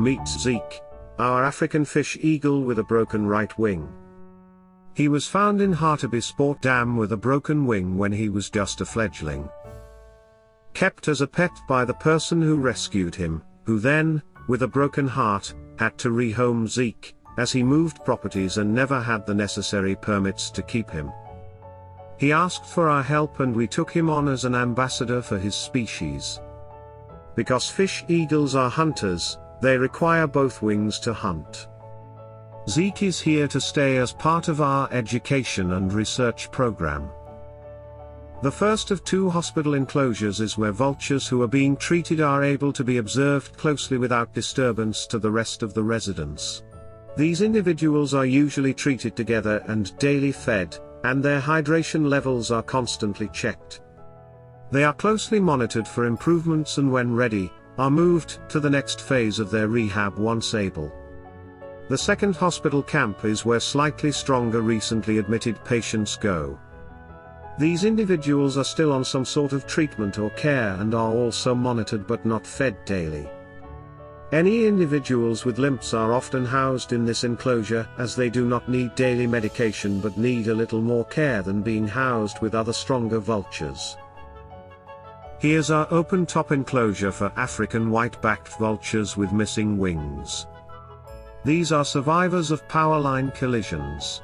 Meet Zeke, our African fish eagle with a broken right wing. He was found in Hartbeespoort Dam with a broken wing when he was just a fledgling. Kept as a pet by the person who rescued him, who then, with a broken heart, had to rehome Zeke, as he moved properties and never had the necessary permits to keep him. He asked for our help and we took him on as an ambassador for his species. Because fish eagles are hunters, they require both wings to hunt. Zeke is here to stay as part of our education and research program. The first of 2 hospital enclosures is where vultures who are being treated are able to be observed closely without disturbance to the rest of the residents. These individuals are usually treated together and daily fed, and their hydration levels are constantly checked. They are closely monitored for improvements and when ready, are moved to the next phase of their rehab once able. The second hospital camp is where slightly stronger recently admitted patients go. These individuals are still on some sort of treatment or care and are also monitored but not fed daily. Any individuals with limps are often housed in this enclosure as they do not need daily medication but need a little more care than being housed with other stronger vultures. Here's our open-top enclosure for African white-backed vultures with missing wings. These are survivors of power line collisions.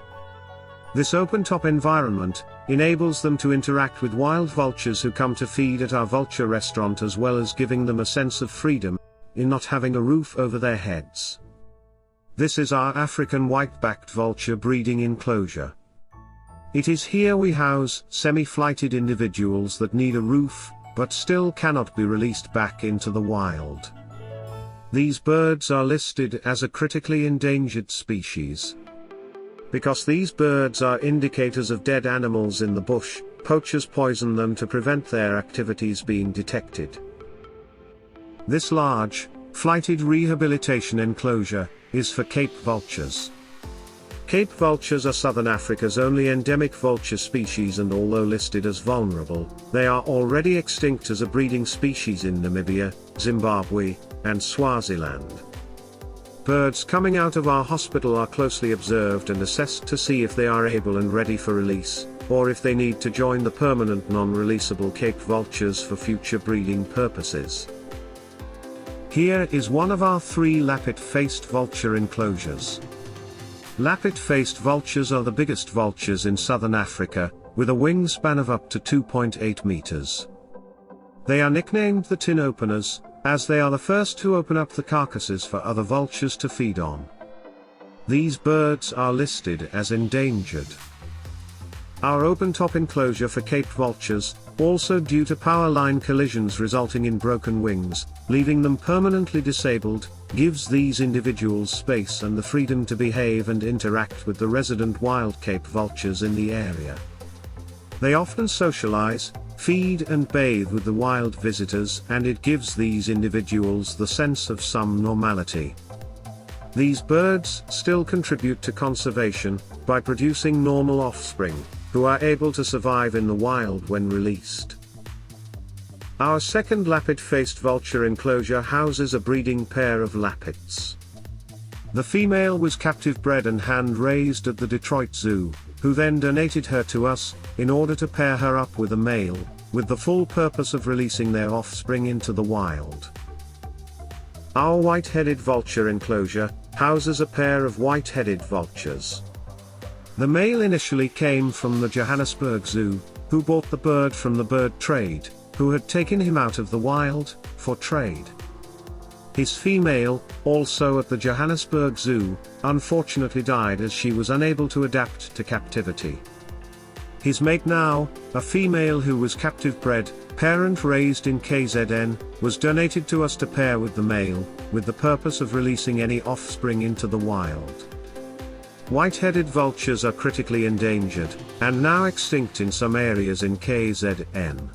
This open-top environment enables them to interact with wild vultures who come to feed at our vulture restaurant, as well as giving them a sense of freedom in not having a roof over their heads. This is our African white-backed vulture breeding enclosure. It is here we house semi-flighted individuals that need a roof, but still cannot be released back into the wild. These birds are listed as a critically endangered species. Because these birds are indicators of dead animals in the bush, poachers poison them to prevent their activities being detected. This large, flighted rehabilitation enclosure is for Cape vultures. Cape vultures are southern Africa's only endemic vulture species, and although listed as vulnerable, they are already extinct as a breeding species in Namibia, Zimbabwe, and Swaziland. Birds coming out of our hospital are closely observed and assessed to see if they are able and ready for release, or if they need to join the permanent non-releasable Cape vultures for future breeding purposes. Here is one of our 3 lappet-faced vulture enclosures. Lappet-faced vultures are the biggest vultures in southern Africa, with a wingspan of up to 2.8 meters. They are nicknamed the tin openers, as they are the first to open up the carcasses for other vultures to feed on. These birds are listed as endangered. Our open-top enclosure for Cape vultures, also due to power line collisions resulting in broken wings, leaving them permanently disabled, gives these individuals space and the freedom to behave and interact with the resident wild Cape vultures in the area. They often socialize, feed and bathe with the wild visitors, and it gives these individuals the sense of some normality. These birds still contribute to conservation by producing normal offspring, who are able to survive in the wild when released. Our second lappet-faced vulture enclosure houses a breeding pair of lappets. The female was captive bred and hand-raised at the Detroit Zoo, who then donated her to us, in order to pair her up with a male, with the full purpose of releasing their offspring into the wild. Our white-headed vulture enclosure houses a pair of white-headed vultures. The male initially came from the Johannesburg Zoo, who bought the bird from the bird trade, who had taken him out of the wild, for trade. His female, also at the Johannesburg Zoo, unfortunately died as she was unable to adapt to captivity. His mate now, a female who was captive bred, parent raised in KZN, was donated to us to pair with the male, with the purpose of releasing any offspring into the wild. White-headed vultures are critically endangered, and now extinct in some areas in KZN.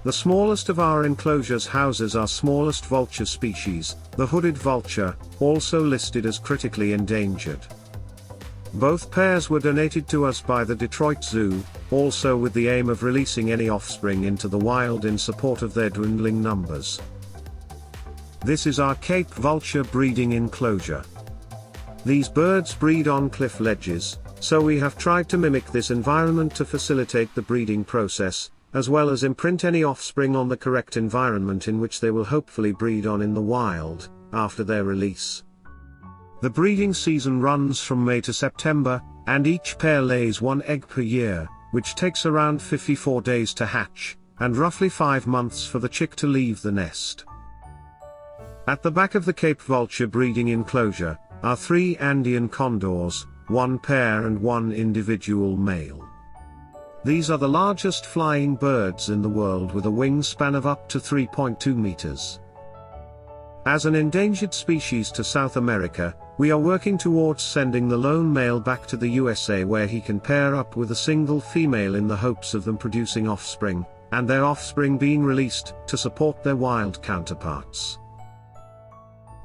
The smallest of our enclosures houses our smallest vulture species, the hooded vulture, also listed as critically endangered. Both pairs were donated to us by the Detroit Zoo, also with the aim of releasing any offspring into the wild in support of their dwindling numbers. This is our Cape vulture breeding enclosure. These birds breed on cliff ledges, so we have tried to mimic this environment to facilitate the breeding process, as well as imprint any offspring on the correct environment in which they will hopefully breed on in the wild, after their release. The breeding season runs from May to September, and each pair lays 1 egg per year, which takes around 54 days to hatch, and roughly 5 months for the chick to leave the nest. At the back of the Cape vulture breeding enclosure are 3 Andean condors, 1 pair and 1 individual male. These are the largest flying birds in the world with a wingspan of up to 3.2 meters. As an endangered species to South America, we are working towards sending the lone male back to the USA where he can pair up with a single female in the hopes of them producing offspring, and their offspring being released to support their wild counterparts.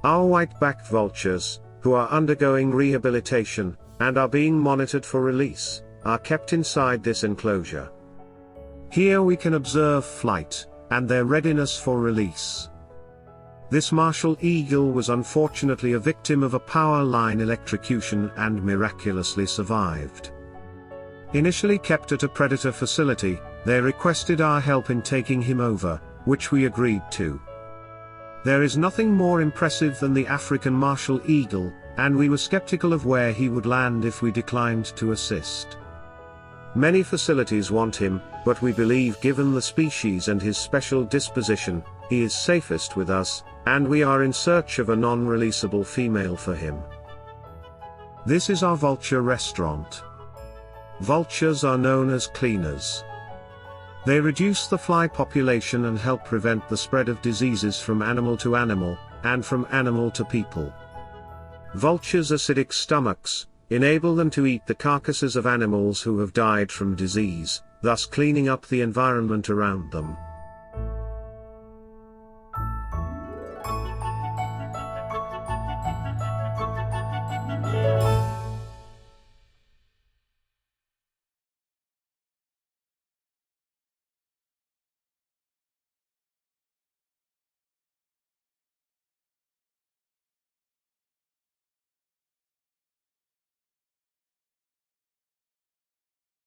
Our white-backed vultures, who are undergoing rehabilitation, and are being monitored for release, are kept inside this enclosure. Here we can observe flight, and their readiness for release. This martial eagle was unfortunately a victim of a power line electrocution and miraculously survived. Initially kept at a predator facility, they requested our help in taking him over, which we agreed to. There is nothing more impressive than the African martial eagle, and we were skeptical of where he would land if we declined to assist. Many facilities want him, but we believe given the species and his special disposition, he is safest with us, and we are in search of a non-releasable female for him. This is our vulture restaurant. Vultures are known as cleaners. They reduce the fly population and help prevent the spread of diseases from animal to animal, and from animal to people. Vultures' acidic stomachs enable them to eat the carcasses of animals who have died from disease, thus cleaning up the environment around them.